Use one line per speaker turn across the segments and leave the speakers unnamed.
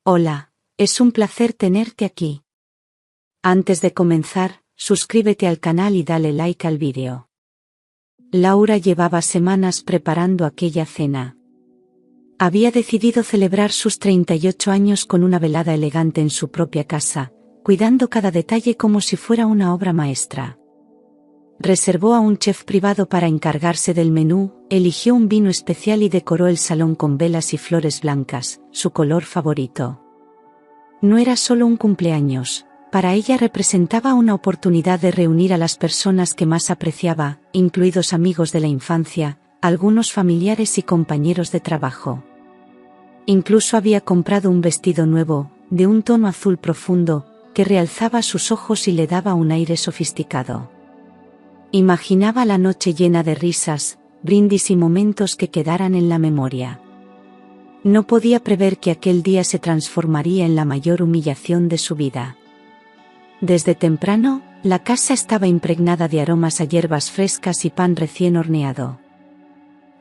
Hola, es un placer tenerte aquí. Antes de comenzar, suscríbete al canal y dale like al vídeo. Laura llevaba semanas preparando aquella cena. Había decidido celebrar sus 38 años con una velada elegante en su propia casa, cuidando cada detalle como si fuera una obra maestra. Reservó a un chef privado para encargarse del menú, eligió un vino especial y decoró el salón con velas y flores blancas, su color favorito. No era solo un cumpleaños, para ella representaba una oportunidad de reunir a las personas que más apreciaba, incluidos amigos de la infancia, algunos familiares y compañeros de trabajo. Incluso había comprado un vestido nuevo, de un tono azul profundo, que realzaba sus ojos y le daba un aire sofisticado. Imaginaba la noche llena de risas, brindis y momentos que quedaran en la memoria. No podía prever que aquel día se transformaría en la mayor humillación de su vida. Desde temprano, la casa estaba impregnada de aromas a hierbas frescas y pan recién horneado.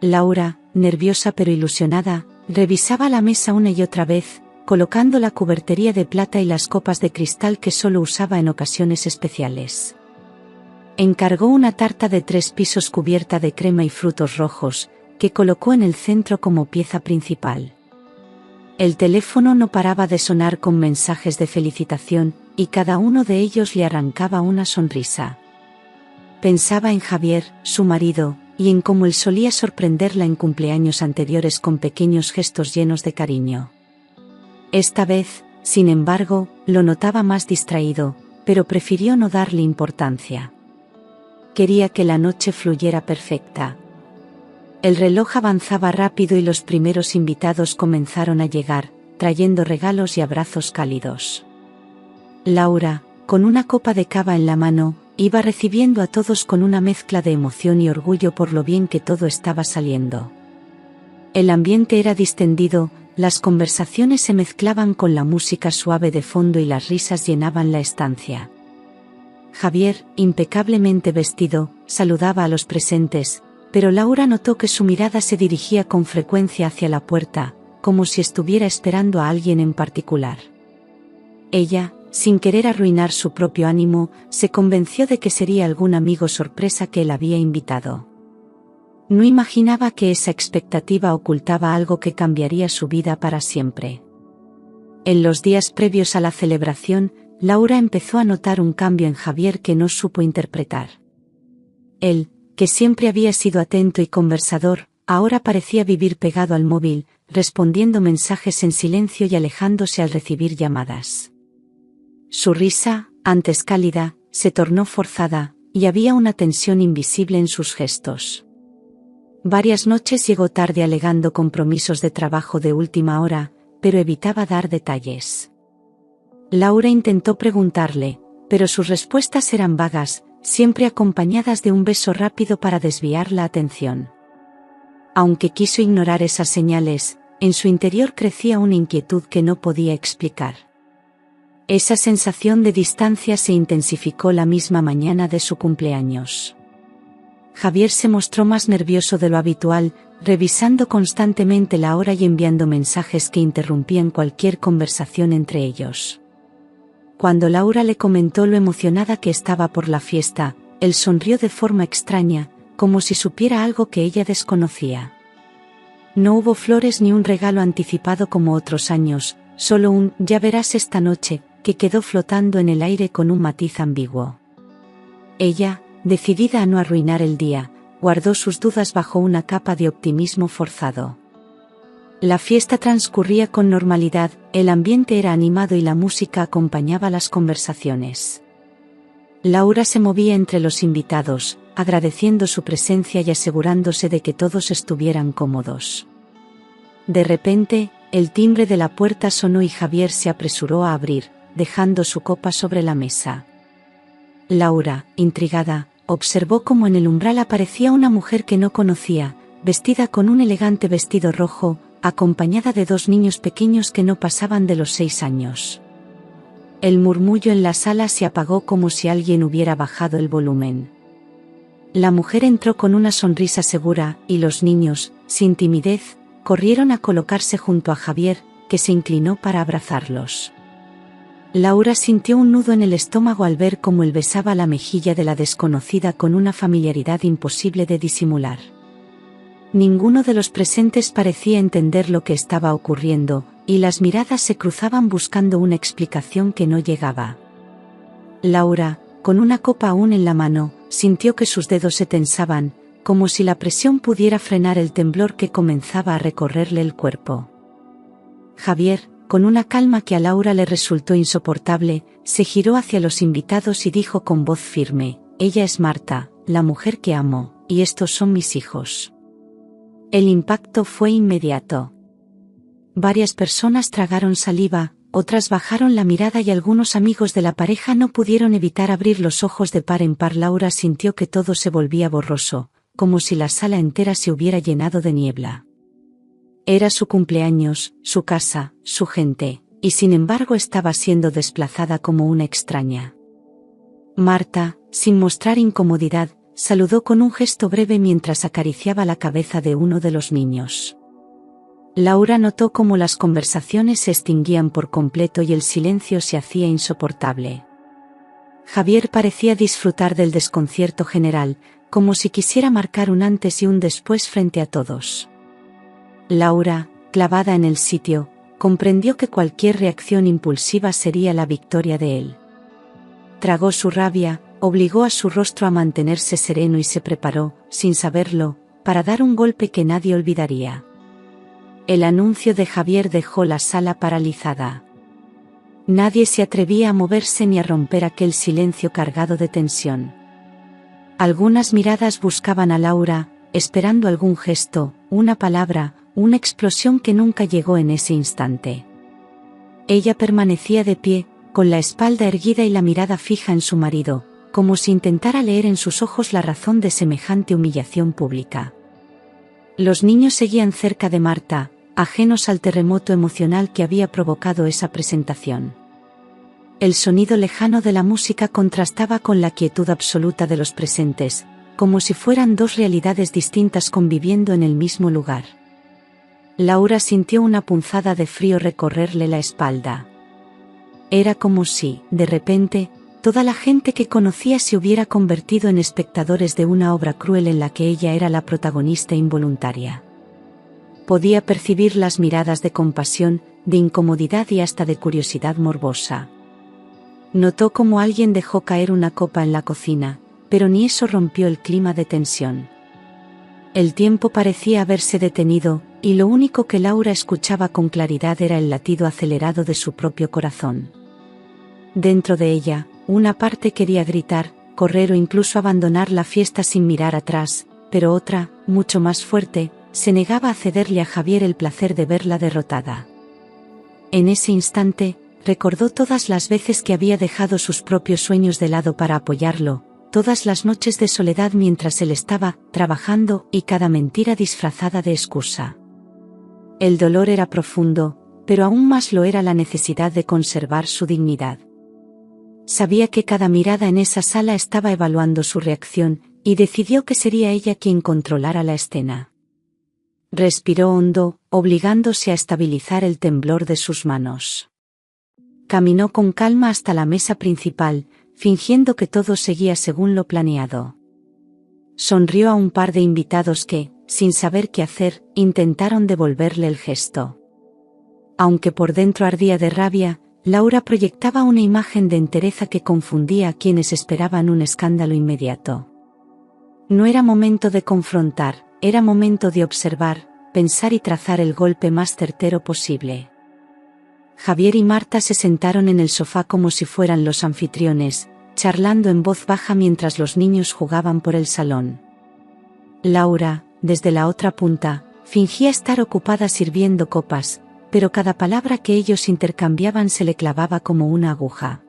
Laura, nerviosa pero ilusionada, revisaba la mesa una y otra vez, colocando la cubertería de plata y las copas de cristal que solo usaba en ocasiones especiales. Encargó una tarta de 3 pisos cubierta de crema y frutos rojos, que colocó en el centro como pieza principal. El teléfono no paraba de sonar con mensajes de felicitación, y cada uno de ellos le arrancaba una sonrisa. Pensaba en Javier, su marido, y en cómo él solía sorprenderla en cumpleaños anteriores con pequeños gestos llenos de cariño. Esta vez, sin embargo, lo notaba más distraído, pero prefirió no darle importancia. Quería que la noche fluyera perfecta. El reloj avanzaba rápido y los primeros invitados comenzaron a llegar, trayendo regalos y abrazos cálidos. Laura, con una copa de cava en la mano, iba recibiendo a todos con una mezcla de emoción y orgullo por lo bien que todo estaba saliendo. El ambiente era distendido, las conversaciones se mezclaban con la música suave de fondo y las risas llenaban la estancia. Javier, impecablemente vestido, saludaba a los presentes, pero Laura notó que su mirada se dirigía con frecuencia hacia la puerta, como si estuviera esperando a alguien en particular. Ella, sin querer arruinar su propio ánimo, se convenció de que sería algún amigo sorpresa que él había invitado. No imaginaba que esa expectativa ocultaba algo que cambiaría su vida para siempre. En los días previos a la celebración, Laura empezó a notar un cambio en Javier que no supo interpretar. Él, que siempre había sido atento y conversador, ahora parecía vivir pegado al móvil, respondiendo mensajes en silencio y alejándose al recibir llamadas. Su risa, antes cálida, se tornó forzada, y había una tensión invisible en sus gestos. Varias noches llegó tarde alegando compromisos de trabajo de última hora, pero evitaba dar detalles. Laura intentó preguntarle, pero sus respuestas eran vagas, siempre acompañadas de un beso rápido para desviar la atención. Aunque quiso ignorar esas señales, en su interior crecía una inquietud que no podía explicar. Esa sensación de distancia se intensificó la misma mañana de su cumpleaños. Javier se mostró más nervioso de lo habitual, revisando constantemente la hora y enviando mensajes que interrumpían cualquier conversación entre ellos. Cuando Laura le comentó lo emocionada que estaba por la fiesta, él sonrió de forma extraña, como si supiera algo que ella desconocía. No hubo flores ni un regalo anticipado como otros años, solo un «ya verás esta noche», que quedó flotando en el aire con un matiz ambiguo. Ella, decidida a no arruinar el día, guardó sus dudas bajo una capa de optimismo forzado. La fiesta transcurría con normalidad, el ambiente era animado y la música acompañaba las conversaciones. Laura se movía entre los invitados, agradeciendo su presencia y asegurándose de que todos estuvieran cómodos. De repente, el timbre de la puerta sonó y Javier se apresuró a abrir, dejando su copa sobre la mesa. Laura, intrigada, observó cómo en el umbral aparecía una mujer que no conocía, vestida con un elegante vestido rojo, acompañada de 2 niños pequeños que no pasaban de los 6 años. El murmullo en la sala se apagó como si alguien hubiera bajado el volumen. La mujer entró con una sonrisa segura, y los niños, sin timidez, corrieron a colocarse junto a Javier, que que se inclinó para abrazarlos. Laura sintió un nudo en el estómago al ver cómo él besaba la mejilla de la desconocida con una familiaridad imposible de disimular. Ninguno de los presentes parecía entender lo que estaba ocurriendo, y las miradas se cruzaban buscando una explicación que no llegaba. Laura, con una copa aún en la mano, sintió que sus dedos se tensaban, como si la presión pudiera frenar el temblor que comenzaba a recorrerle el cuerpo. Javier, con una calma que a Laura le resultó insoportable, se giró hacia los invitados y dijo con voz firme: «Ella es Marta, la mujer que amo, y estos son mis hijos». El impacto fue inmediato. Varias personas tragaron saliva, otras bajaron la mirada y algunos amigos de la pareja no pudieron evitar abrir los ojos de par en par. Laura sintió que todo se volvía borroso, como si la sala entera se hubiera llenado de niebla. Era su cumpleaños, su casa, su gente, y sin embargo estaba siendo desplazada como una extraña. Marta, sin mostrar incomodidad, saludó con un gesto breve mientras acariciaba la cabeza de uno de los niños. Laura notó cómo las conversaciones se extinguían por completo y el silencio se hacía insoportable. Javier parecía disfrutar del desconcierto general, como si quisiera marcar un antes y un después frente a todos. Laura, clavada en el sitio, comprendió que cualquier reacción impulsiva sería la victoria de él. Tragó su rabia, obligó a su rostro a mantenerse sereno y se preparó, sin saberlo, para dar un golpe que nadie olvidaría. El anuncio de Javier dejó la sala paralizada. Nadie se atrevía a moverse ni a romper aquel silencio cargado de tensión. Algunas miradas buscaban a Laura, esperando algún gesto, una palabra, una explosión que nunca llegó en ese instante. Ella permanecía de pie, con la espalda erguida y la mirada fija en su marido, como si intentara leer en sus ojos la razón de semejante humillación pública. Los niños seguían cerca de Marta, ajenos al terremoto emocional que había provocado esa presentación. El sonido lejano de la música contrastaba con la quietud absoluta de los presentes, como si fueran dos realidades distintas conviviendo en el mismo lugar. Laura sintió una punzada de frío recorrerle la espalda. Era como si, de repente, toda la gente que conocía se hubiera convertido en espectadores de una obra cruel en la que ella era la protagonista involuntaria. Podía percibir las miradas de compasión, de incomodidad y hasta de curiosidad morbosa. Notó cómo alguien dejó caer una copa en la cocina, pero ni eso rompió el clima de tensión. El tiempo parecía haberse detenido, y lo único que Laura escuchaba con claridad era el latido acelerado de su propio corazón. Dentro de ella, una parte quería gritar, correr o incluso abandonar la fiesta sin mirar atrás, pero otra, mucho más fuerte, se negaba a cederle a Javier el placer de verla derrotada. En ese instante, recordó todas las veces que había dejado sus propios sueños de lado para apoyarlo, todas las noches de soledad mientras él estaba trabajando y cada mentira disfrazada de excusa. El dolor era profundo, pero aún más lo era la necesidad de conservar su dignidad. Sabía que cada mirada en esa sala estaba evaluando su reacción, y decidió que sería ella quien controlara la escena. Respiró hondo, obligándose a estabilizar el temblor de sus manos. Caminó con calma hasta la mesa principal, fingiendo que todo seguía según lo planeado. Sonrió a un par de invitados que, sin saber qué hacer, intentaron devolverle el gesto. Aunque por dentro ardía de rabia, Laura proyectaba una imagen de entereza que confundía a quienes esperaban un escándalo inmediato. No era momento de confrontar, era momento de observar, pensar y trazar el golpe más certero posible. Javier y Marta se sentaron en el sofá como si fueran los anfitriones, charlando en voz baja mientras los niños jugaban por el salón. Laura, desde la otra punta, fingía estar ocupada sirviendo copas, pero cada palabra que ellos intercambiaban se le clavaba como una aguja.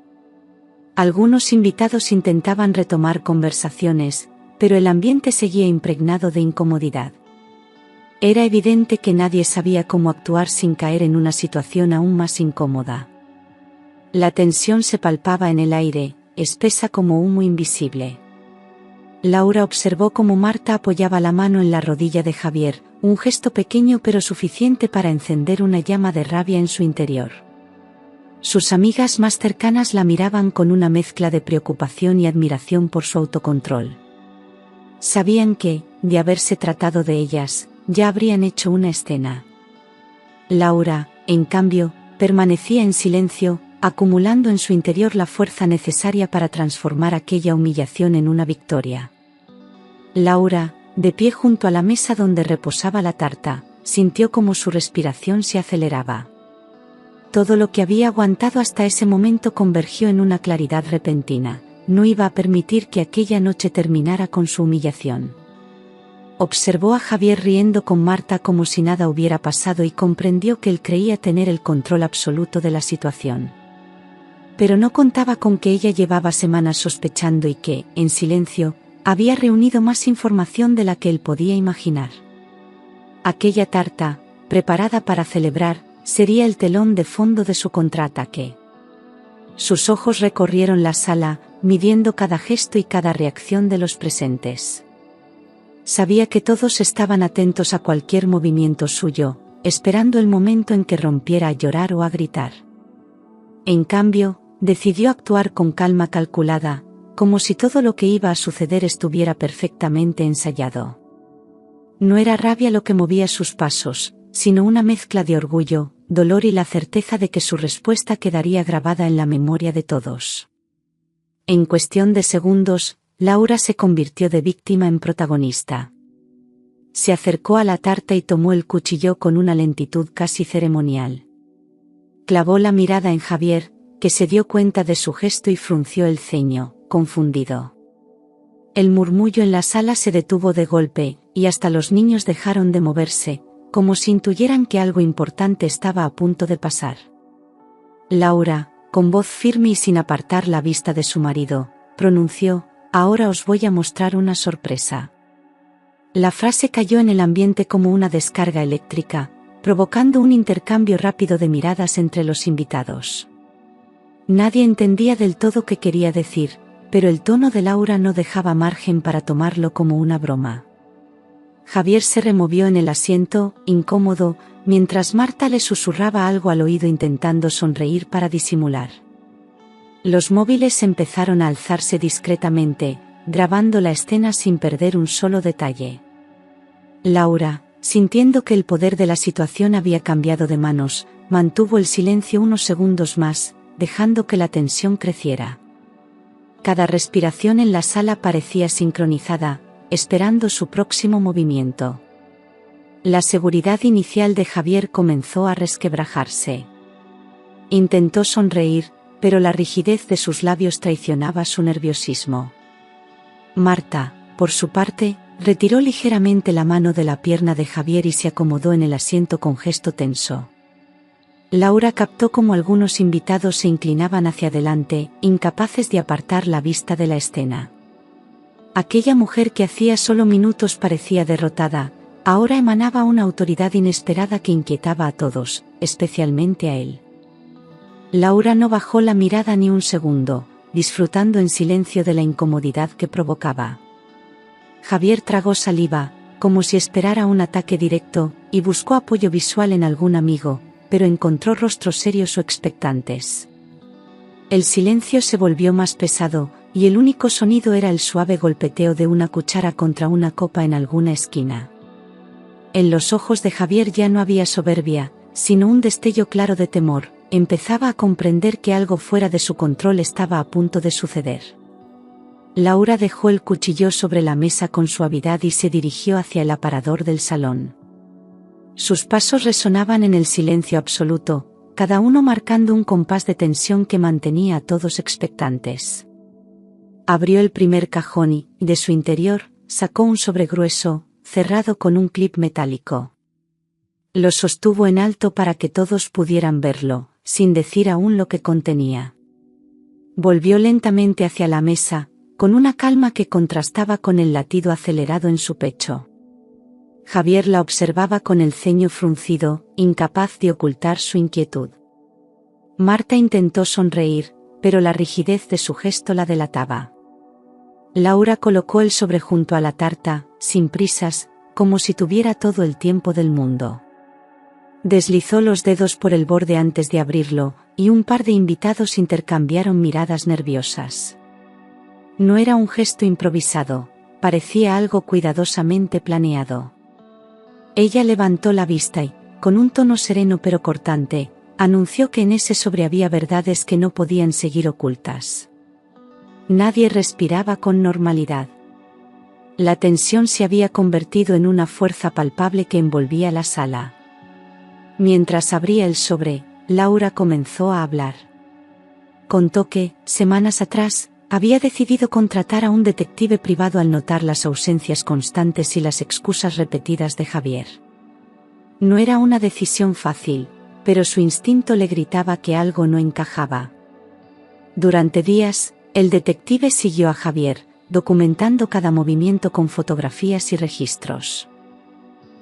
Algunos invitados intentaban retomar conversaciones, pero el ambiente seguía impregnado de incomodidad. Era evidente que nadie sabía cómo actuar sin caer en una situación aún más incómoda. La tensión se palpaba en el aire, espesa como humo invisible. Laura observó cómo Marta apoyaba la mano en la rodilla de Javier, un gesto pequeño pero suficiente para encender una llama de rabia en su interior. Sus amigas más cercanas la miraban con una mezcla de preocupación y admiración por su autocontrol. Sabían que, de haberse tratado de ellas, ya habrían hecho una escena. Laura, en cambio, permanecía en silencio, acumulando en su interior la fuerza necesaria para transformar aquella humillación en una victoria. Laura, de pie junto a la mesa donde reposaba la tarta, sintió como su respiración se aceleraba. Todo lo que había aguantado hasta ese momento convergió en una claridad repentina. No iba a permitir que aquella noche terminara con su humillación. Observó a Javier riendo con Marta como si nada hubiera pasado y comprendió que él creía tener el control absoluto de la situación. Pero no contaba con que ella llevaba semanas sospechando y que, en silencio, había reunido más información de la que él podía imaginar. Aquella tarta, preparada para celebrar, sería el telón de fondo de su contraataque. Sus ojos recorrieron la sala, midiendo cada gesto y cada reacción de los presentes. Sabía que todos estaban atentos a cualquier movimiento suyo, esperando el momento en que rompiera a llorar o a gritar. En cambio, decidió actuar con calma calculada, como si todo lo que iba a suceder estuviera perfectamente ensayado. No era rabia lo que movía sus pasos, sino una mezcla de orgullo, dolor y la certeza de que su respuesta quedaría grabada en la memoria de todos. En cuestión de segundos, Laura se convirtió de víctima en protagonista. Se acercó a la tarta y tomó el cuchillo con una lentitud casi ceremonial. Clavó la mirada en Javier, que se dio cuenta de su gesto y frunció el ceño, confundido. El murmullo en la sala se detuvo de golpe, y hasta los niños dejaron de moverse, como si intuyeran que algo importante estaba a punto de pasar. Laura, con voz firme y sin apartar la vista de su marido, pronunció: «Ahora os voy a mostrar una sorpresa». La frase cayó en el ambiente como una descarga eléctrica, provocando un intercambio rápido de miradas entre los invitados. Nadie entendía del todo qué quería decir, pero el tono de Laura no dejaba margen para tomarlo como una broma. Javier se removió en el asiento, incómodo, mientras Marta le susurraba algo al oído intentando sonreír para disimular. Los móviles empezaron a alzarse discretamente, grabando la escena sin perder un solo detalle. Laura, sintiendo que el poder de la situación había cambiado de manos, mantuvo el silencio unos segundos más, dejando que la tensión creciera. Cada respiración en la sala parecía sincronizada, esperando su próximo movimiento. La seguridad inicial de Javier comenzó a resquebrajarse. Intentó sonreír, pero la rigidez de sus labios traicionaba su nerviosismo. Marta, por su parte, retiró ligeramente la mano de la pierna de Javier y se acomodó en el asiento con gesto tenso. Laura captó cómo algunos invitados se inclinaban hacia adelante, incapaces de apartar la vista de la escena. Aquella mujer que hacía solo minutos parecía derrotada, ahora emanaba una autoridad inesperada que inquietaba a todos, especialmente a él. Laura no bajó la mirada ni un segundo, disfrutando en silencio de la incomodidad que provocaba. Javier tragó saliva, como si esperara un ataque directo, y buscó apoyo visual en algún amigo, pero encontró rostros serios o expectantes. El silencio se volvió más pesado, y el único sonido era el suave golpeteo de una cuchara contra una copa en alguna esquina. En los ojos de Javier ya no había soberbia, sino un destello claro de temor. Empezaba a comprender que algo fuera de su control estaba a punto de suceder. Laura dejó el cuchillo sobre la mesa con suavidad y se dirigió hacia el aparador del salón. Sus pasos resonaban en el silencio absoluto, cada uno marcando un compás de tensión que mantenía a todos expectantes. Abrió el primer cajón y, de su interior, sacó un sobre grueso, cerrado con un clip metálico. Lo sostuvo en alto para que todos pudieran verlo, sin decir aún lo que contenía. Volvió lentamente hacia la mesa, con una calma que contrastaba con el latido acelerado en su pecho. Javier la observaba con el ceño fruncido, incapaz de ocultar su inquietud. Marta intentó sonreír, pero la rigidez de su gesto la delataba. Laura colocó el sobre junto a la tarta, sin prisas, como si tuviera todo el tiempo del mundo. Deslizó los dedos por el borde antes de abrirlo, y un par de invitados intercambiaron miradas nerviosas. No era un gesto improvisado, parecía algo cuidadosamente planeado. Ella levantó la vista y, con un tono sereno pero cortante, anunció que en ese sobre había verdades que no podían seguir ocultas. Nadie respiraba con normalidad. La tensión se había convertido en una fuerza palpable que envolvía la sala. Mientras abría el sobre, Laura comenzó a hablar. Contó que, semanas atrás, había decidido contratar a un detective privado al notar las ausencias constantes y las excusas repetidas de Javier. No era una decisión fácil, pero su instinto le gritaba que algo no encajaba. Durante días, el detective siguió a Javier, documentando cada movimiento con fotografías y registros.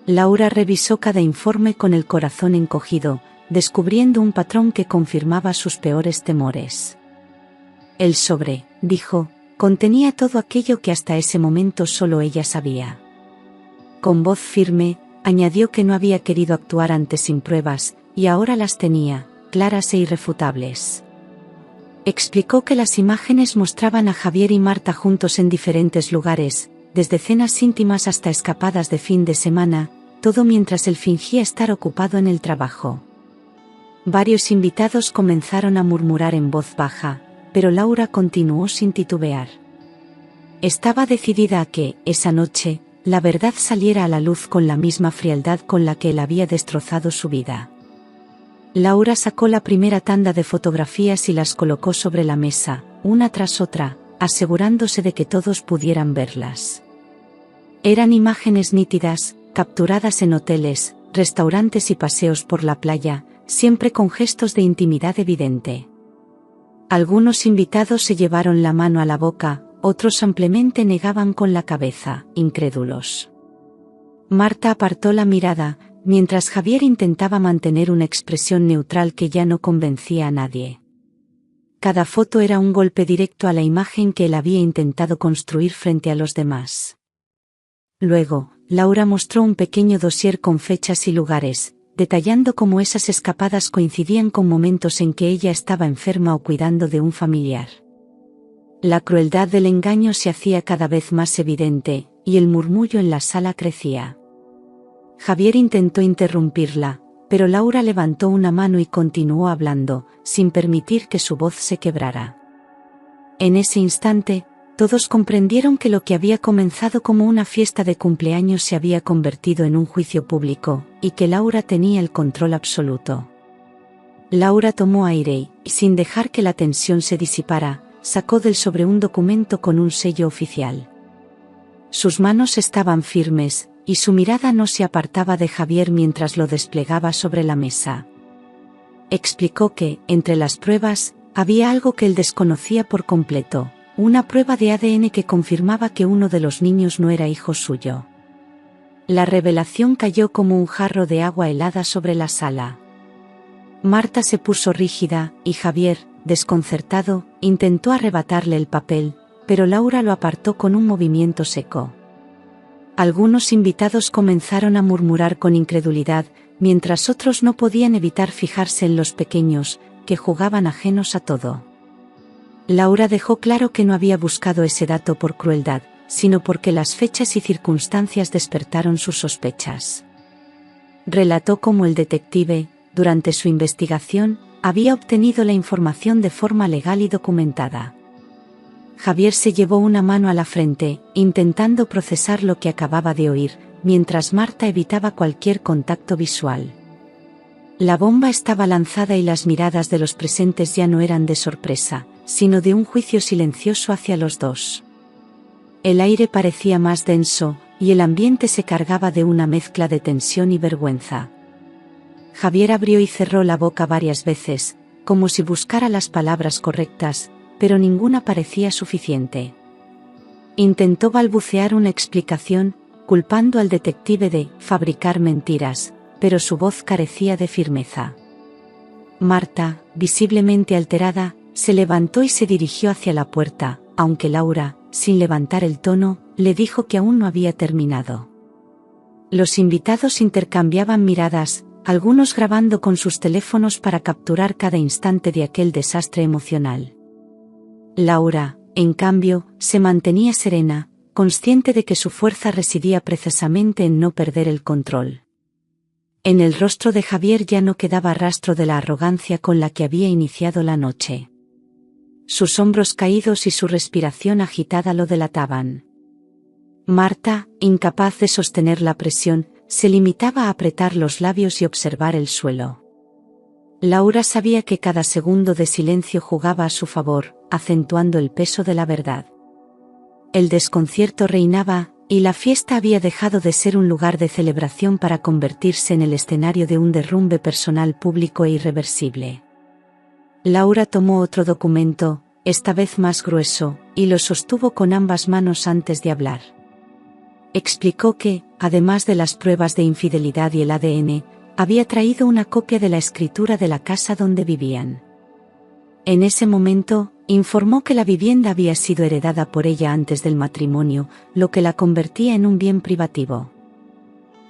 Laura revisó cada informe con el corazón encogido, descubriendo un patrón que confirmaba sus peores temores. El sobre, dijo, contenía todo aquello que hasta ese momento solo ella sabía. Con voz firme, añadió que no había querido actuar antes sin pruebas, y ahora las tenía, claras e irrefutables. Explicó que las imágenes mostraban a Javier y Marta juntos en diferentes lugares, desde cenas íntimas hasta escapadas de fin de semana, todo mientras él fingía estar ocupado en el trabajo. Varios invitados comenzaron a murmurar en voz baja, pero Laura continuó sin titubear. Estaba decidida a que, esa noche, la verdad saliera a la luz con la misma frialdad con la que él había destrozado su vida. Laura sacó la primera tanda de fotografías y las colocó sobre la mesa, una tras otra, asegurándose de que todos pudieran verlas. Eran imágenes nítidas, capturadas en hoteles, restaurantes y paseos por la playa, siempre con gestos de intimidad evidente. Algunos invitados se llevaron la mano a la boca, otros ampliamente negaban con la cabeza, incrédulos. Marta apartó la mirada, mientras Javier intentaba mantener una expresión neutral que ya no convencía a nadie. Cada foto era un golpe directo a la imagen que él había intentado construir frente a los demás. Luego, Laura mostró un pequeño dossier con fechas y lugares, detallando cómo esas escapadas coincidían con momentos en que ella estaba enferma o cuidando de un familiar. La crueldad del engaño se hacía cada vez más evidente, y el murmullo en la sala crecía. Javier intentó interrumpirla, pero Laura levantó una mano y continuó hablando, sin permitir que su voz se quebrara. En ese instante, todos comprendieron que lo que había comenzado como una fiesta de cumpleaños se había convertido en un juicio público, y que Laura tenía el control absoluto. Laura tomó aire y, sin dejar que la tensión se disipara, sacó del sobre un documento con un sello oficial. Sus manos estaban firmes, y su mirada no se apartaba de Javier mientras lo desplegaba sobre la mesa. Explicó que, entre las pruebas, había algo que él desconocía por completo, una prueba de ADN que confirmaba que uno de los niños no era hijo suyo. La revelación cayó como un jarro de agua helada sobre la sala. Marta se puso rígida, y Javier, desconcertado, intentó arrebatarle el papel, pero Laura lo apartó con un movimiento seco. Algunos invitados comenzaron a murmurar con incredulidad, mientras otros no podían evitar fijarse en los pequeños, que jugaban ajenos a todo. Laura dejó claro que no había buscado ese dato por crueldad, sino porque las fechas y circunstancias despertaron sus sospechas. Relató cómo el detective, durante su investigación, había obtenido la información de forma legal y documentada. Javier se llevó una mano a la frente, intentando procesar lo que acababa de oír, mientras Marta evitaba cualquier contacto visual. La bomba estaba lanzada y las miradas de los presentes ya no eran de sorpresa, sino de un juicio silencioso hacia los dos. El aire parecía más denso, y el ambiente se cargaba de una mezcla de tensión y vergüenza. Javier abrió y cerró la boca varias veces, como si buscara las palabras correctas, pero ninguna parecía suficiente. Intentó balbucear una explicación, culpando al detective de fabricar mentiras, pero su voz carecía de firmeza. Marta, visiblemente alterada, se levantó y se dirigió hacia la puerta, aunque Laura, sin levantar el tono, le dijo que aún no había terminado. Los invitados intercambiaban miradas, algunos grabando con sus teléfonos para capturar cada instante de aquel desastre emocional. Laura, en cambio, se mantenía serena, consciente de que su fuerza residía precisamente en no perder el control. En el rostro de Javier ya no quedaba rastro de la arrogancia con la que había iniciado la noche. Sus hombros caídos y su respiración agitada lo delataban. Marta, incapaz de sostener la presión, se limitaba a apretar los labios y observar el suelo. Laura sabía que cada segundo de silencio jugaba a su favor, acentuando el peso de la verdad. El desconcierto reinaba, y la fiesta había dejado de ser un lugar de celebración para convertirse en el escenario de un derrumbe personal público e irreversible. Laura tomó otro documento, esta vez más grueso, y lo sostuvo con ambas manos antes de hablar. Explicó que, además de las pruebas de infidelidad y el ADN, había traído una copia de la escritura de la casa donde vivían. En ese momento, informó que la vivienda había sido heredada por ella antes del matrimonio, lo que la convertía en un bien privativo.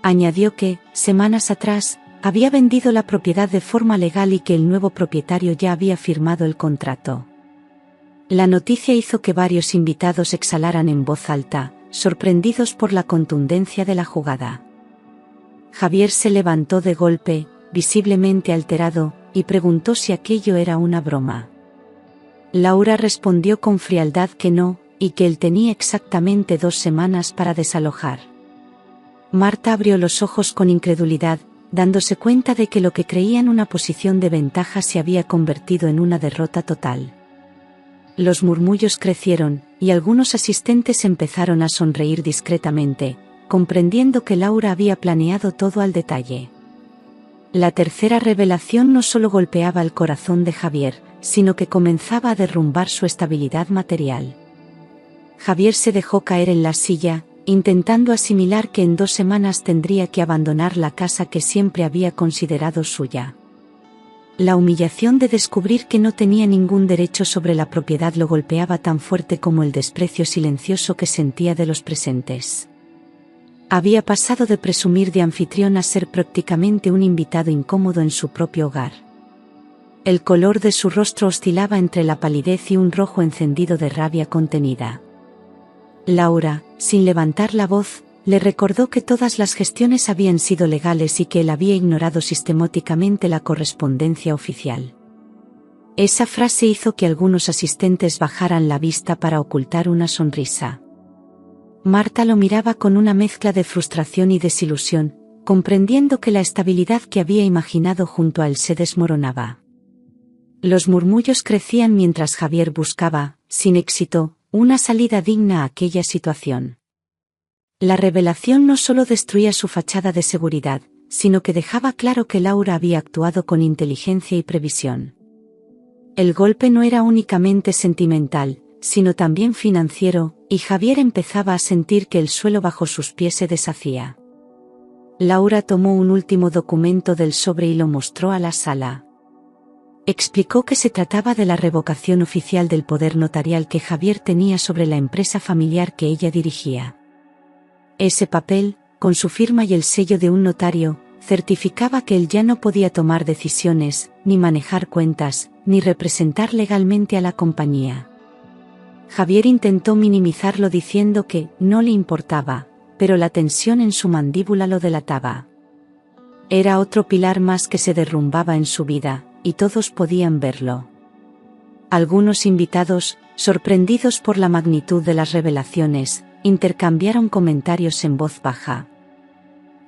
Añadió que, semanas atrás, había vendido la propiedad de forma legal y que el nuevo propietario ya había firmado el contrato. La noticia hizo que varios invitados exhalaran en voz alta, sorprendidos por la contundencia de la jugada. Javier se levantó de golpe, visiblemente alterado, y preguntó si aquello era una broma. Laura respondió con frialdad que no, y que él tenía exactamente 2 semanas para desalojar. Marta abrió los ojos con incredulidad, dándose cuenta de que lo que creían una posición de ventaja se había convertido en una derrota total. Los murmullos crecieron, y algunos asistentes empezaron a sonreír discretamente, comprendiendo que Laura había planeado todo al detalle. La tercera revelación no solo golpeaba el corazón de Javier, sino que comenzaba a derrumbar su estabilidad material. Javier se dejó caer en la silla, intentando asimilar que en 2 semanas tendría que abandonar la casa que siempre había considerado suya. La humillación de descubrir que no tenía ningún derecho sobre la propiedad lo golpeaba tan fuerte como el desprecio silencioso que sentía de los presentes. Había pasado de presumir de anfitrión a ser prácticamente un invitado incómodo en su propio hogar. El color de su rostro oscilaba entre la palidez y un rojo encendido de rabia contenida. Laura, sin levantar la voz, le recordó que todas las gestiones habían sido legales y que él había ignorado sistemáticamente la correspondencia oficial. Esa frase hizo que algunos asistentes bajaran la vista para ocultar una sonrisa. Marta lo miraba con una mezcla de frustración y desilusión, comprendiendo que la estabilidad que había imaginado junto a él se desmoronaba. Los murmullos crecían mientras Javier buscaba, sin éxito, una salida digna a aquella situación. La revelación no solo destruía su fachada de seguridad, sino que dejaba claro que Laura había actuado con inteligencia y previsión. El golpe no era únicamente sentimental, sino también financiero, y Javier empezaba a sentir que el suelo bajo sus pies se deshacía. Laura tomó un último documento del sobre y lo mostró a la sala. Explicó que se trataba de la revocación oficial del poder notarial que Javier tenía sobre la empresa familiar que ella dirigía. Ese papel, con su firma y el sello de un notario, certificaba que él ya no podía tomar decisiones, ni manejar cuentas, ni representar legalmente a la compañía. Javier intentó minimizarlo diciendo que no le importaba, pero la tensión en su mandíbula lo delataba. Era otro pilar más que se derrumbaba en su vida, y todos podían verlo. Algunos invitados, sorprendidos por la magnitud de las revelaciones, intercambiaron comentarios en voz baja.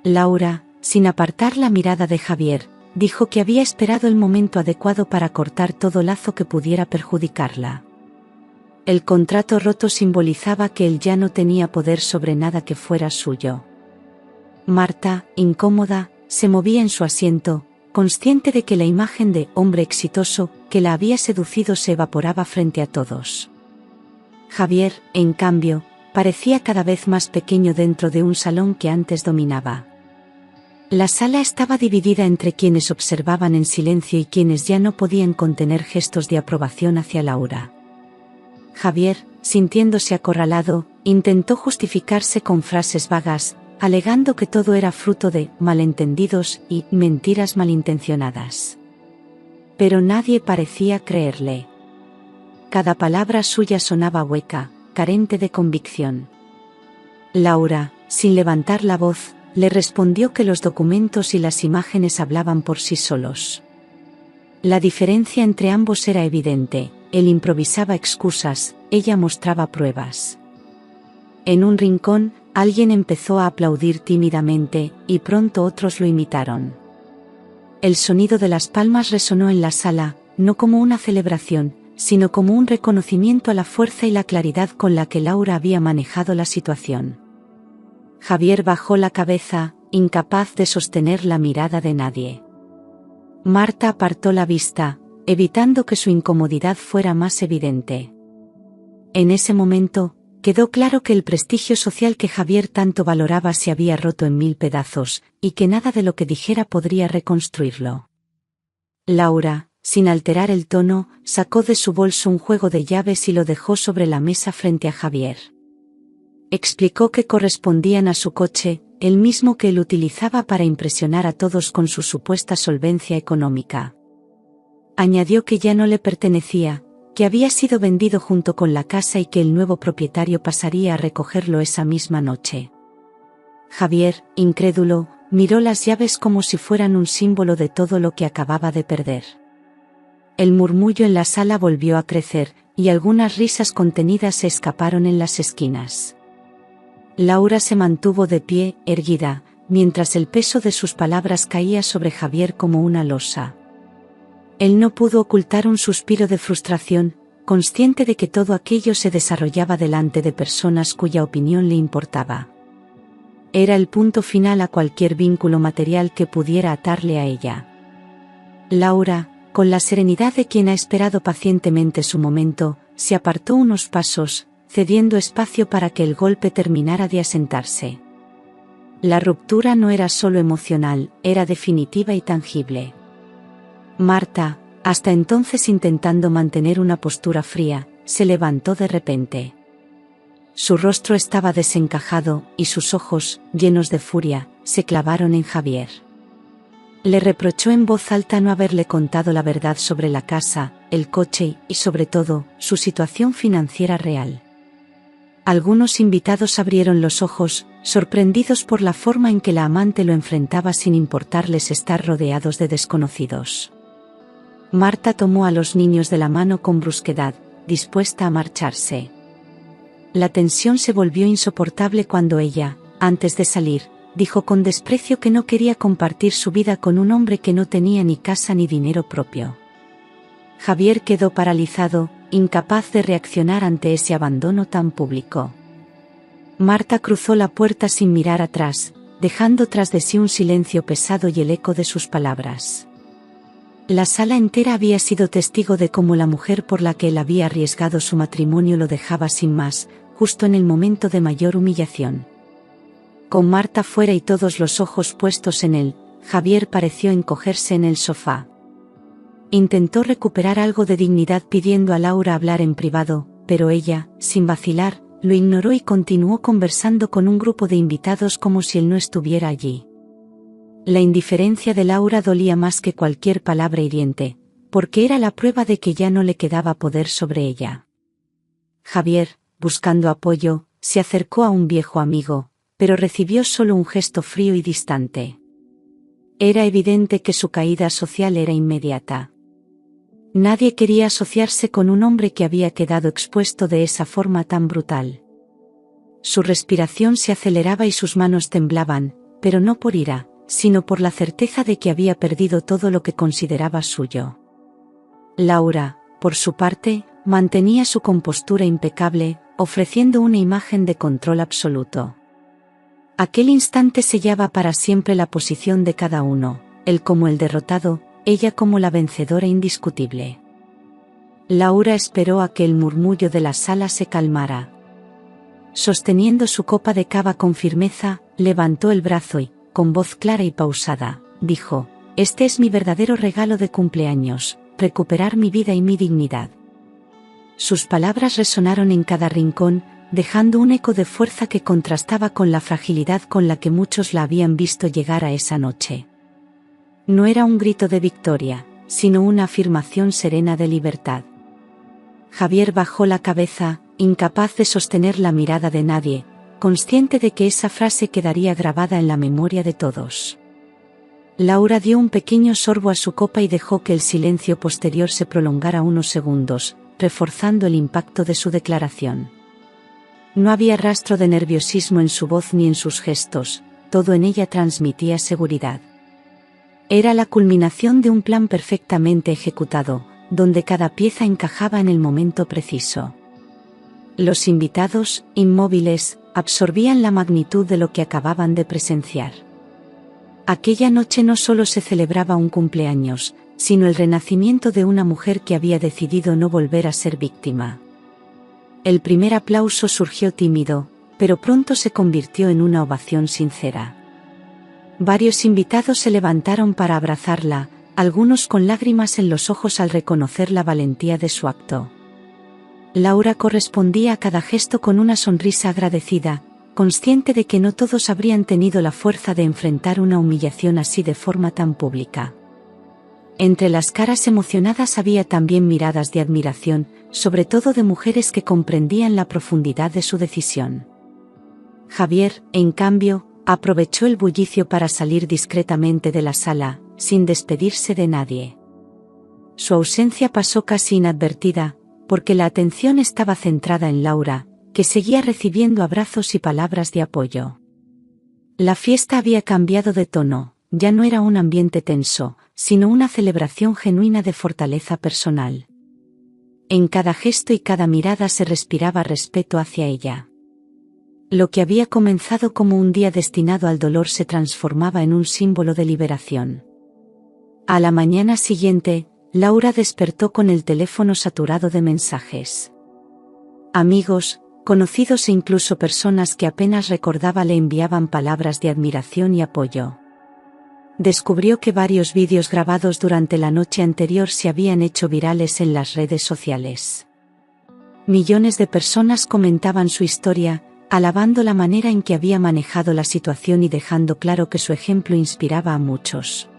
Laura, sin apartar la mirada de Javier, dijo que había esperado el momento adecuado para cortar todo lazo que pudiera perjudicarla. El contrato roto simbolizaba que él ya no tenía poder sobre nada que fuera suyo. Marta, incómoda, se movía en su asiento, consciente de que la imagen de hombre exitoso que la había seducido se evaporaba frente a todos. Javier, en cambio, parecía cada vez más pequeño dentro de un salón que antes dominaba. La sala estaba dividida entre quienes observaban en silencio y quienes ya no podían contener gestos de aprobación hacia Laura. Javier, sintiéndose acorralado, intentó justificarse con frases vagas, alegando que todo era fruto de malentendidos y mentiras malintencionadas. Pero nadie parecía creerle. Cada palabra suya sonaba hueca, carente de convicción. Laura, sin levantar la voz, le respondió que los documentos y las imágenes hablaban por sí solos. La diferencia entre ambos era evidente, él improvisaba excusas, ella mostraba pruebas. En un rincón, alguien empezó a aplaudir tímidamente, y pronto otros lo imitaron. El sonido de las palmas resonó en la sala, no como una celebración, sino como un reconocimiento a la fuerza y la claridad con la que Laura había manejado la situación. Javier bajó la cabeza, incapaz de sostener la mirada de nadie. Marta apartó la vista, evitando que su incomodidad fuera más evidente. En ese momento, quedó claro que el prestigio social que Javier tanto valoraba se había roto en 1000 pedazos, y que nada de lo que dijera podría reconstruirlo. Laura, sin alterar el tono, sacó de su bolso un juego de llaves y lo dejó sobre la mesa frente a Javier. Explicó que correspondían a su coche, el mismo que él utilizaba para impresionar a todos con su supuesta solvencia económica. Añadió que ya no le pertenecía, que había sido vendido junto con la casa y que el nuevo propietario pasaría a recogerlo esa misma noche. Javier, incrédulo, miró las llaves como si fueran un símbolo de todo lo que acababa de perder. El murmullo en la sala volvió a crecer, y algunas risas contenidas se escaparon en las esquinas. Laura se mantuvo de pie, erguida, mientras el peso de sus palabras caía sobre Javier como una losa. Él no pudo ocultar un suspiro de frustración, consciente de que todo aquello se desarrollaba delante de personas cuya opinión le importaba. Era el punto final a cualquier vínculo material que pudiera atarle a ella. Laura, con la serenidad de quien ha esperado pacientemente su momento, se apartó unos pasos, cediendo espacio para que el golpe terminara de asentarse. La ruptura no era solo emocional, era definitiva y tangible. Marta, hasta entonces intentando mantener una postura fría, se levantó de repente. Su rostro estaba desencajado, y sus ojos, llenos de furia, se clavaron en Javier. Le reprochó en voz alta no haberle contado la verdad sobre la casa, el coche y, sobre todo, su situación financiera real. Algunos invitados abrieron los ojos, sorprendidos por la forma en que la amante lo enfrentaba sin importarles estar rodeados de desconocidos. Marta tomó a los niños de la mano con brusquedad, dispuesta a marcharse. La tensión se volvió insoportable cuando ella, antes de salir, dijo con desprecio que no quería compartir su vida con un hombre que no tenía ni casa ni dinero propio. Javier quedó paralizado, incapaz de reaccionar ante ese abandono tan público. Marta cruzó la puerta sin mirar atrás, dejando tras de sí un silencio pesado y el eco de sus palabras. La sala entera había sido testigo de cómo la mujer por la que él había arriesgado su matrimonio lo dejaba sin más, justo en el momento de mayor humillación. Con Marta fuera y todos los ojos puestos en él, Javier pareció encogerse en el sofá. Intentó recuperar algo de dignidad pidiendo a Laura hablar en privado, pero ella, sin vacilar, lo ignoró y continuó conversando con un grupo de invitados como si él no estuviera allí. La indiferencia de Laura dolía más que cualquier palabra hiriente, porque era la prueba de que ya no le quedaba poder sobre ella. Javier, buscando apoyo, se acercó a un viejo amigo, pero recibió solo un gesto frío y distante. Era evidente que su caída social era inmediata. Nadie quería asociarse con un hombre que había quedado expuesto de esa forma tan brutal. Su respiración se aceleraba y sus manos temblaban, pero no por ira, sino por la certeza de que había perdido todo lo que consideraba suyo. Laura, por su parte, mantenía su compostura impecable, ofreciendo una imagen de control absoluto. Aquel instante sellaba para siempre la posición de cada uno, él como el derrotado, ella como la vencedora indiscutible. Laura esperó a que el murmullo de la sala se calmara. Sosteniendo su copa de cava con firmeza, levantó el brazo y, con voz clara y pausada, dijo: «Este es mi verdadero regalo de cumpleaños, recuperar mi vida y mi dignidad». sus palabras resonaron en cada rincón, dejando un eco de fuerza que contrastaba con la fragilidad con la que muchos la habían visto llegar a esa noche. No era un grito de victoria, sino una afirmación serena de libertad. Javier bajó la cabeza, incapaz de sostener la mirada de nadie, consciente de que esa frase quedaría grabada en la memoria de todos. Laura dio un pequeño sorbo a su copa y dejó que el silencio posterior se prolongara unos segundos, reforzando el impacto de su declaración. No había rastro de nerviosismo en su voz ni en sus gestos, todo en ella transmitía seguridad. Era la culminación de un plan perfectamente ejecutado, donde cada pieza encajaba en el momento preciso. Los invitados, inmóviles, absorbían la magnitud de lo que acababan de presenciar. Aquella noche no solo se celebraba un cumpleaños, sino el renacimiento de una mujer que había decidido no volver a ser víctima. El primer aplauso surgió tímido, pero pronto se convirtió en una ovación sincera. Varios invitados se levantaron para abrazarla, algunos con lágrimas en los ojos al reconocer la valentía de su acto. Laura correspondía a cada gesto con una sonrisa agradecida, consciente de que no todos habrían tenido la fuerza de enfrentar una humillación así de forma tan pública. Entre las caras emocionadas había también miradas de admiración, sobre todo de mujeres que comprendían la profundidad de su decisión. Javier, en cambio, aprovechó el bullicio para salir discretamente de la sala, sin despedirse de nadie. Su ausencia pasó casi inadvertida, porque la atención estaba centrada en Laura, que seguía recibiendo abrazos y palabras de apoyo. La fiesta había cambiado de tono, ya no era un ambiente tenso, sino una celebración genuina de fortaleza personal. En cada gesto y cada mirada se respiraba respeto hacia ella. Lo que había comenzado como un día destinado al dolor se transformaba en un símbolo de liberación. A la mañana siguiente, Laura despertó con el teléfono saturado de mensajes. Amigos, conocidos e incluso personas que apenas recordaba le enviaban palabras de admiración y apoyo. Descubrió que varios vídeos grabados durante la noche anterior se habían hecho virales en las redes sociales. Millones de personas comentaban su historia, alabando la manera en que había manejado la situación y dejando claro que su ejemplo inspiraba a muchos.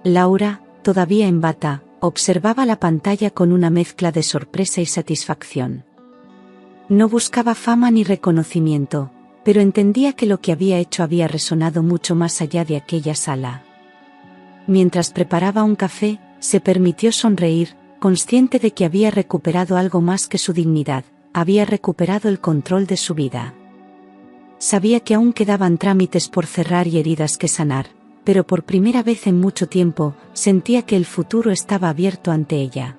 Laura, todavía en bata, observaba la pantalla con una mezcla de sorpresa y satisfacción. No buscaba fama ni reconocimiento, pero entendía que lo que había hecho había resonado mucho más allá de aquella sala. Mientras preparaba un café, se permitió sonreír, consciente de que había recuperado algo más que su dignidad, había recuperado el control de su vida. Sabía que aún quedaban trámites por cerrar y heridas que sanar, pero por primera vez en mucho tiempo, sentía que el futuro estaba abierto ante ella.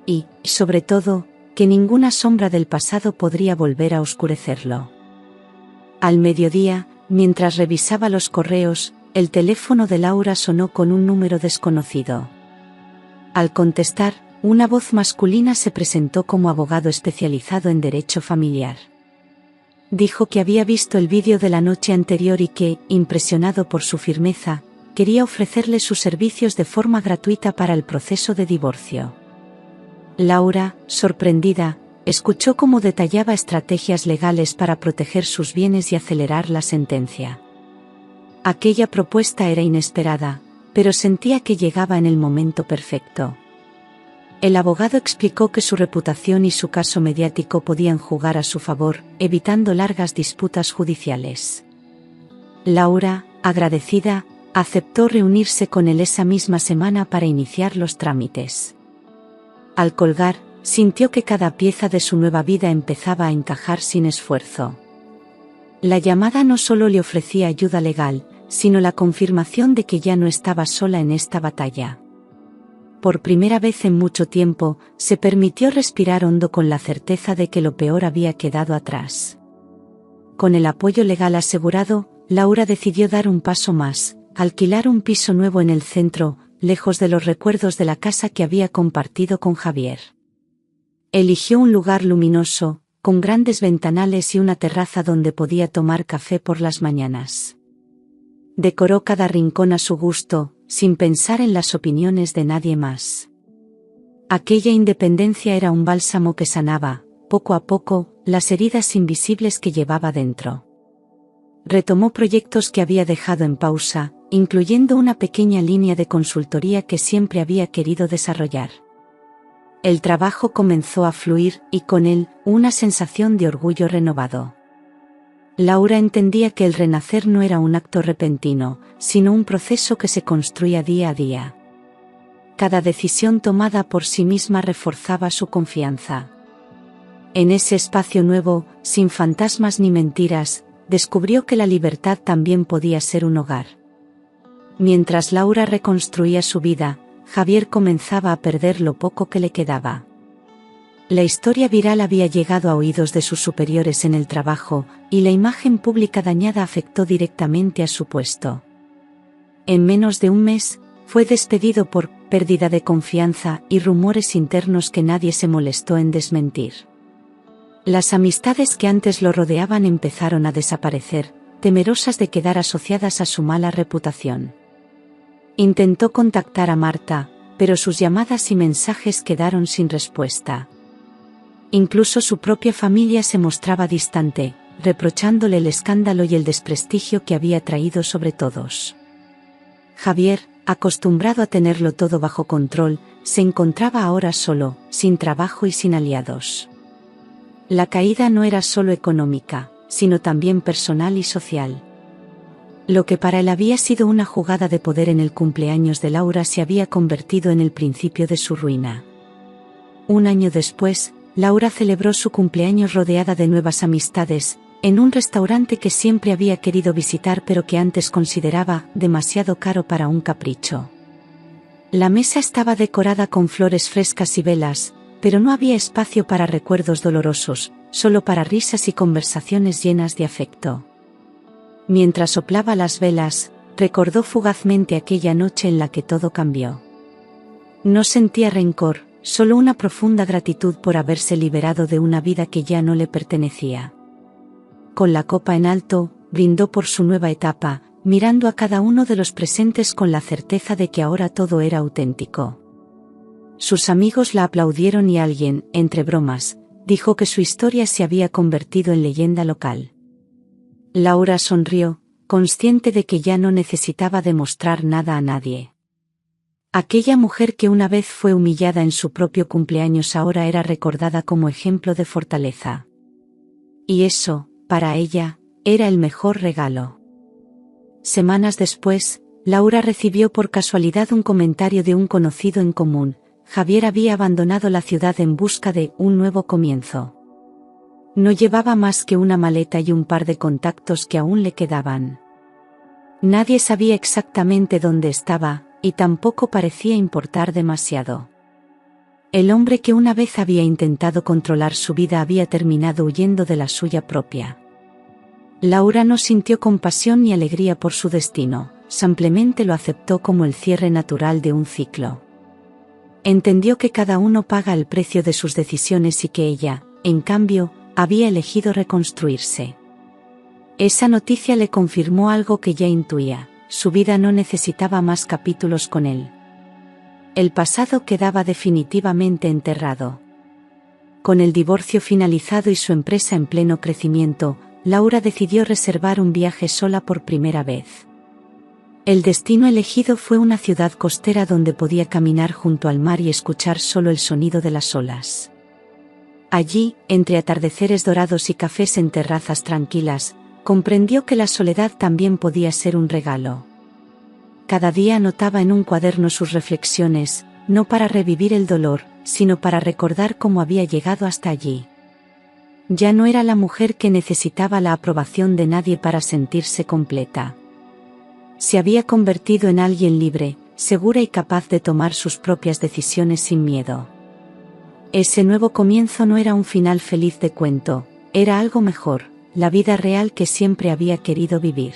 Y, sobre todo, que ninguna sombra del pasado podría volver a oscurecerlo. Al mediodía, mientras revisaba los correos, el teléfono de Laura sonó con un número desconocido. Al contestar, una voz masculina se presentó como abogado especializado en derecho familiar. Dijo que había visto el vídeo de la noche anterior y que, impresionado por su firmeza, quería ofrecerle sus servicios de forma gratuita para el proceso de divorcio. Laura, sorprendida, escuchó cómo detallaba estrategias legales para proteger sus bienes y acelerar la sentencia. Aquella propuesta era inesperada, pero sentía que llegaba en el momento perfecto. El abogado explicó que su reputación y su caso mediático podían jugar a su favor, evitando largas disputas judiciales. Laura, agradecida, aceptó reunirse con él esa misma semana para iniciar los trámites. Al colgar, sintió que cada pieza de su nueva vida empezaba a encajar sin esfuerzo. La llamada no solo le ofrecía ayuda legal, sino la confirmación de que ya no estaba sola en esta batalla. Por primera vez en mucho tiempo, se permitió respirar hondo con la certeza de que lo peor había quedado atrás. Con el apoyo legal asegurado, Laura decidió dar un paso más, alquilar un piso nuevo en el centro, lejos de los recuerdos de la casa que había compartido con Javier. Eligió un lugar luminoso, con grandes ventanales y una terraza donde podía tomar café por las mañanas. Decoró cada rincón a su gusto, sin pensar en las opiniones de nadie más. Aquella independencia era un bálsamo que sanaba, poco a poco, las heridas invisibles que llevaba dentro. Retomó proyectos que había dejado en pausa, incluyendo una pequeña línea de consultoría que siempre había querido desarrollar. El trabajo comenzó a fluir y con él, una sensación de orgullo renovado. Laura entendía que el renacer no era un acto repentino, sino un proceso que se construía día a día. Cada decisión tomada por sí misma reforzaba su confianza. En ese espacio nuevo, sin fantasmas ni mentiras, descubrió que la libertad también podía ser un hogar. Mientras Laura reconstruía su vida, Javier comenzaba a perder lo poco que le quedaba. La historia viral había llegado a oídos de sus superiores en el trabajo, y la imagen pública dañada afectó directamente a su puesto. En menos de un mes, fue despedido por pérdida de confianza y rumores internos que nadie se molestó en desmentir. Las amistades que antes lo rodeaban empezaron a desaparecer, temerosas de quedar asociadas a su mala reputación. Intentó contactar a Marta, pero sus llamadas y mensajes quedaron sin respuesta. Incluso su propia familia se mostraba distante, reprochándole el escándalo y el desprestigio que había traído sobre todos. Javier, acostumbrado a tenerlo todo bajo control, se encontraba ahora solo, sin trabajo y sin aliados. La caída no era solo económica, sino también personal y social. Lo que para él había sido una jugada de poder en el cumpleaños de Laura se había convertido en el principio de su ruina. Un año después, Laura celebró su cumpleaños rodeada de nuevas amistades, en un restaurante que siempre había querido visitar pero que antes consideraba demasiado caro para un capricho. La mesa estaba decorada con flores frescas y velas, pero no había espacio para recuerdos dolorosos, solo para risas y conversaciones llenas de afecto. Mientras soplaba las velas, recordó fugazmente aquella noche en la que todo cambió. No sentía rencor, solo una profunda gratitud por haberse liberado de una vida que ya no le pertenecía. Con la copa en alto, brindó por su nueva etapa, mirando a cada uno de los presentes con la certeza de que ahora todo era auténtico. Sus amigos la aplaudieron y alguien, entre bromas, dijo que su historia se había convertido en leyenda local. Laura sonrió, consciente de que ya no necesitaba demostrar nada a nadie. Aquella mujer que una vez fue humillada en su propio cumpleaños ahora era recordada como ejemplo de fortaleza. Y eso, para ella, era el mejor regalo. Semanas después, Laura recibió por casualidad un comentario de un conocido en común. Javier había abandonado la ciudad en busca de un nuevo comienzo. No llevaba más que una maleta y un par de contactos que aún le quedaban. Nadie sabía exactamente dónde estaba, y tampoco parecía importar demasiado. El hombre que una vez había intentado controlar su vida había terminado huyendo de la suya propia. Laura no sintió compasión ni alegría por su destino, simplemente lo aceptó como el cierre natural de un ciclo. Entendió que cada uno paga el precio de sus decisiones y que ella, en cambio, había elegido reconstruirse. Esa noticia le confirmó algo que ya intuía: su vida no necesitaba más capítulos con él. El pasado quedaba definitivamente enterrado. Con el divorcio finalizado y su empresa en pleno crecimiento, Laura decidió reservar un viaje sola por primera vez. El destino elegido fue una ciudad costera donde podía caminar junto al mar y escuchar solo el sonido de las olas. Allí, entre atardeceres dorados y cafés en terrazas tranquilas, comprendió que la soledad también podía ser un regalo. Cada día anotaba en un cuaderno sus reflexiones, no para revivir el dolor, sino para recordar cómo había llegado hasta allí. Ya no era la mujer que necesitaba la aprobación de nadie para sentirse completa. Se había convertido en alguien libre, segura y capaz de tomar sus propias decisiones sin miedo. Ese nuevo comienzo no era un final feliz de cuento, era algo mejor, la vida real que siempre había querido vivir.